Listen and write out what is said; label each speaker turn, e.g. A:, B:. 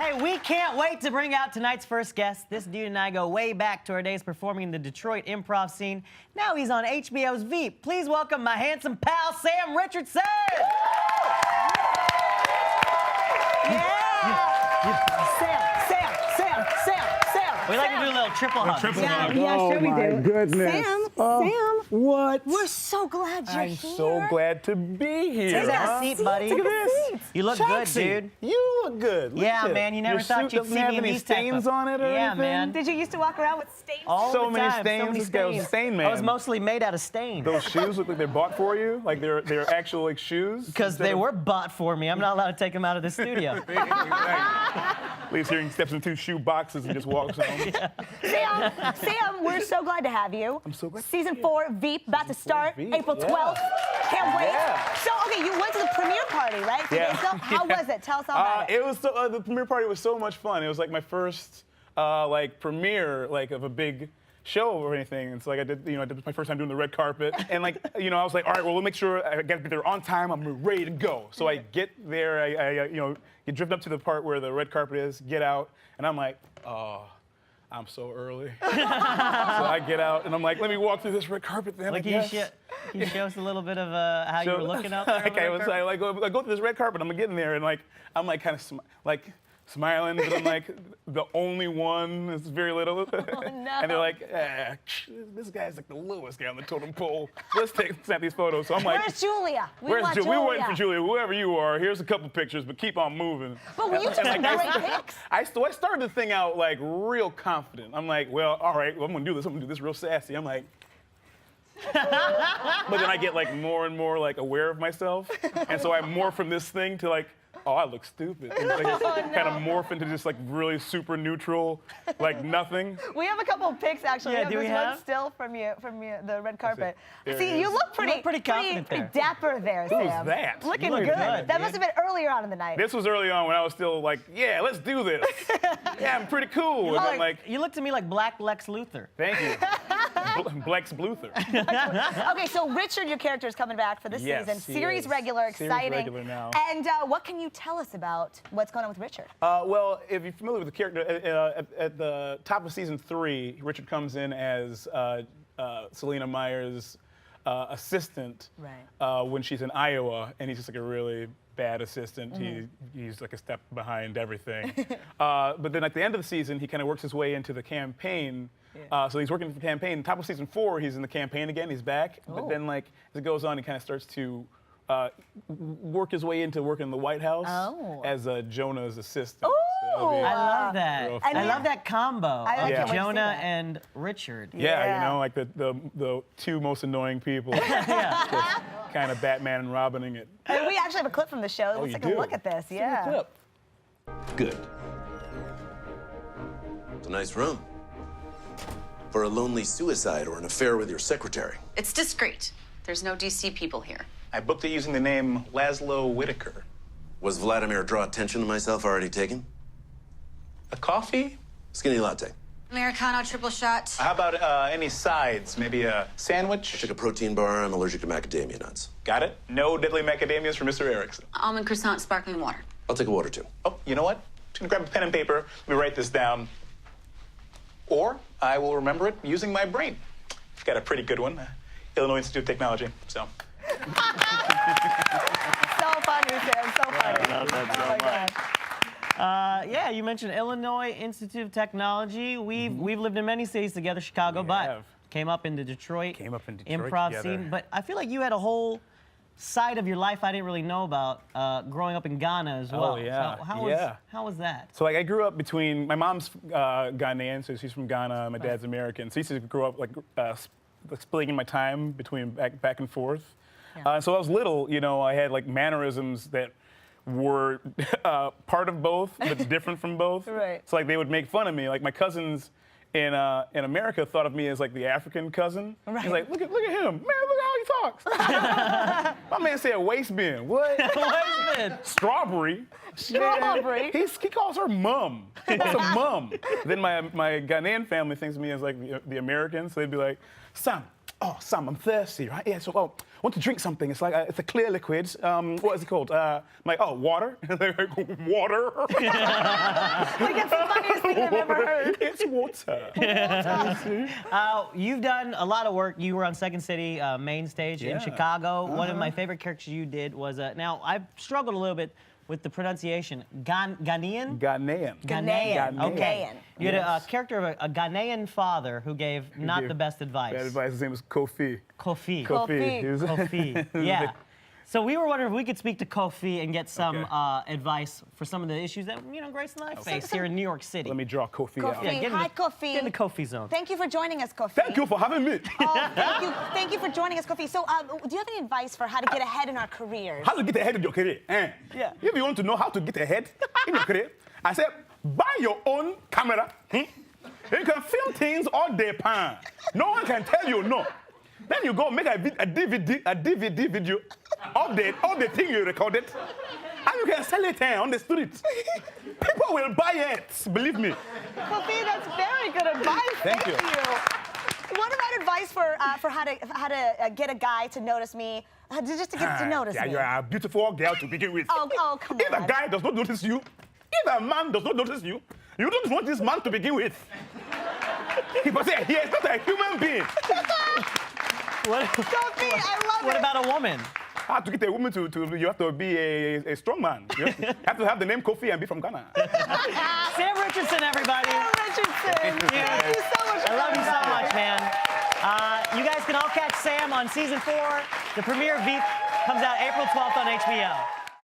A: Hey, we can't wait to bring out tonight's first guest. This dude and I go way back to our days performing in the Detroit improv scene. Now he's on HBO's Veep. Please welcome my handsome pal, Sam Richardson. Sam. We like to do a little triple hug.
B: Yeah, sure we do.
C: Goodness.
B: Sam,
C: What?
B: we're so glad you're
C: I'm
B: here.
C: so glad to be here.
A: Take that seat, buddy.
C: Look at this.
A: You look
C: Choksi,
A: good, dude.
C: You look good. Look
A: Yeah,
C: at
A: man, you never
C: Your
A: thought
C: suit
A: you'd
C: doesn't
A: see
C: have
A: me in
C: any
A: these type
C: stains
A: of-
C: on it or
A: Yeah,
C: anything?
A: man.
B: Did you used to walk around with stains?
A: All
C: So
A: the
C: many
A: time,
C: stains.
A: So many
C: This guy was a
A: stains.
C: stain
A: I was
C: man.
A: mostly made out of stain.
C: Those shoes look like they're bought for you? Like they're actual like shoes?
A: Because they were bought for me. I'm not allowed to take them out of the studio.
C: Leaves here and steps into 2 shoe boxes and just walks home.
B: Sam, we're so glad to have you.
C: I'm so glad.
B: Season 4, Veep, about to start,
C: Veep,
B: April
C: yeah.
B: 12th. Can't wait.
C: Yeah.
B: So, okay, you went to the premiere party, right?
C: Yeah.
B: So how was it? Tell us all about it.
C: It was so, the premiere party was so much fun. It was like my first like premiere like of a big show or anything. And so like I did my first time doing the red carpet. And like I was like, all right, well, we'll make sure I got to be there on time. I'm ready to go. So I get there, I get driven up to the part where the red carpet is, get out, and I'm like, oh, I'm so early. So I get out and I'm like, let me walk through this red carpet then.
A: Like, can you show us a little bit of how you were looking out there?
C: Like I go through this red carpet, I'm getting there, and like I'm like kind of smiling, but I'm like the only one. It's very little.
B: Oh, no.
C: And they're like, this guy's like the lowest guy on the totem pole. Let's snap these photos. So I'm like,
B: Where's Julia?
C: Where's Julia? We were waiting for Julia. Whoever you are, here's a couple pictures, but keep on moving.
B: But you took some great pics.
C: I started the thing out like real confident. I'm like, well, all right, well, I'm gonna do this. I'm gonna do this real sassy. I'm like. But then I get like more and more like aware of myself, and so I morph from this thing to like, oh, I look stupid. And like, kind of morph into just like really super neutral, like nothing.
B: We have a couple of pics actually.
A: Yeah,
B: we
A: do we
B: have this
A: have?
B: one still from the red carpet.
C: There
B: See,
C: it
B: you
C: is.
B: look pretty,
A: confident there.
B: dapper there,
C: Who's
B: Sam.
C: that?
B: Looking
A: You look
B: good.
A: good,
B: That
A: dude.
B: must have been earlier on in the night.
C: This was early on when I was still like, yeah, let's do this. Yeah, I'm pretty cool. And I'm like,
A: You look to me like Black Lex Luthor.
C: thank you. Blex Bluther.
B: Okay, so Richard, your character, is coming back for this
C: Yes,
B: season.
C: he
B: Series
C: is.
B: regular,
C: Series
B: exciting.
C: regular now.
B: And what can you tell us about what's going on with Richard?
C: Well, if you're familiar with the character, at the top of season 3, Richard comes in as Selena Meyer's assistant when she's in Iowa, and he's just like a really bad assistant. He's like a step behind everything. But then at the end of the season, he kind of works his way into the campaign. So he's working for the campaign. Top of season 4, he's in the campaign again. He's back. But then, like, as it goes on, he kind of starts to work his way into working in the White House as Jonah's assistant. So
A: I love that.
C: real
A: I
C: fun.
A: love that combo
B: I
A: of
B: can't wait to see
A: Jonah
B: that.
A: and Richard.
C: Yeah, like the 2 most annoying people. Kind of Batman and Robining it.
B: And we actually have a clip from the show. Let's
C: you
B: take a
C: do?
B: look at this.
C: Let's take a
B: Yeah.
C: clip.
D: Good. It's a nice room. For a lonely suicide or an affair with your secretary.
E: It's discreet. There's no DC people here.
F: I booked it using the name Laszlo Whitaker.
D: Was Vladimir draw attention to myself already taken?
F: A coffee?
D: Skinny latte.
E: Americano, triple shot.
F: How about any sides? Maybe a sandwich?
D: Took a protein bar. I'm allergic to macadamia nuts.
F: Got it. No deadly macadamias for Mr. Erickson.
E: Almond croissant, sparkling water.
D: I'll take a water too.
F: Oh, you know what? Just gonna grab a pen and paper. Let me write this down. Or I will remember it using my brain. I've got a pretty good one. Illinois Institute of Technology. So.
B: So funny, Sam. So funny.
A: I love that so
B: Oh my gosh.
A: Yeah, you mentioned Illinois Institute of Technology. We've lived in many cities together, Chicago,
C: We
A: but
C: have.
A: came up in the Detroit,
C: Came up in Detroit
A: improv
C: together.
A: scene. But I feel like you had a whole side of your life I didn't really know about growing up in Ghana as well.
C: Oh, yeah.
A: So how was that?
C: So like I grew up between, my mom's Ghanaian, so she's from Ghana, my dad's American. So I used to grow up like splitting my time between back and forth. So I was little, I had like mannerisms that were part of both, but different from both.
B: Right.
C: So like they would make fun of me. Like my cousins in America thought of me as like the African cousin.
B: Right.
C: He's like, look at him, man, look how he talks. My man said waist bin. What?
A: Waist bin.
C: Strawberry.
B: Strawberry?
C: Man, he calls her mum. What's a mum? Then my Ghanaian family thinks of me as like the American, so they'd be like, son, oh, Sam, I'm thirsty, right? Yeah, so, I want to drink something. It's like, it's a clear liquid. What is it called? I'm like, oh, water? They're like, water?
B: Like, it's the funniest thing I've ever heard.
C: It's water.
A: You've done a lot of work. You were on Second City main stage in Chicago. One of my favorite characters you did was, now, I've struggled a little bit with the pronunciation. Ghanaian?
C: Ghanaian.
A: Okay. You had a character of a Ghanaian father who gave not the best advice.
C: Bad advice. His name was Kofi.
A: Kofi.
B: Kofi.
C: He was-
A: Kofi. Yeah. So we were wondering if we could speak to Kofi and get some advice for some of the issues that, Grace and I face here in New York City.
C: Let me draw Kofi out.
B: Kofi.
A: Yeah, get in
B: Hi,
A: the-
B: Kofi.
A: Get in the Kofi zone.
B: Thank you for joining us, Kofi.
C: Thank you for having me.
B: Oh, thank you for joining us, Kofi. So, do you have any advice for how to get ahead in our careers?
C: How to get ahead in your career?
B: Yeah.
C: If you want to know how to get ahead in your career, I said, buy your own camera. You can film things all day, pan. No one can tell you no. Then you go make a DVD video of the thing you recorded, and you can sell it on the street. People will buy it, believe me.
B: Kofi, that's very good advice.
C: Thank you.
B: What about advice for how to get a guy to notice me, just to get to notice
C: Yeah,
B: me?
C: you're a beautiful girl to begin with.
B: Oh, come
C: If
B: on.
C: a guy does not notice you, if a man does not notice you, you don't want this man to begin with. He must say, he is not a human being.
B: Kofi, I love
A: What
B: it.
A: about a woman?
C: How to get a woman to you have to be a strong man. You have to have the name Kofi and be from Ghana.
A: Sam Richardson, everybody.
B: Sam Richardson. Thank you so much.
A: I love you so much, man. You guys can all catch Sam on season 4. The premiere of Veep comes out April 12th on HBO.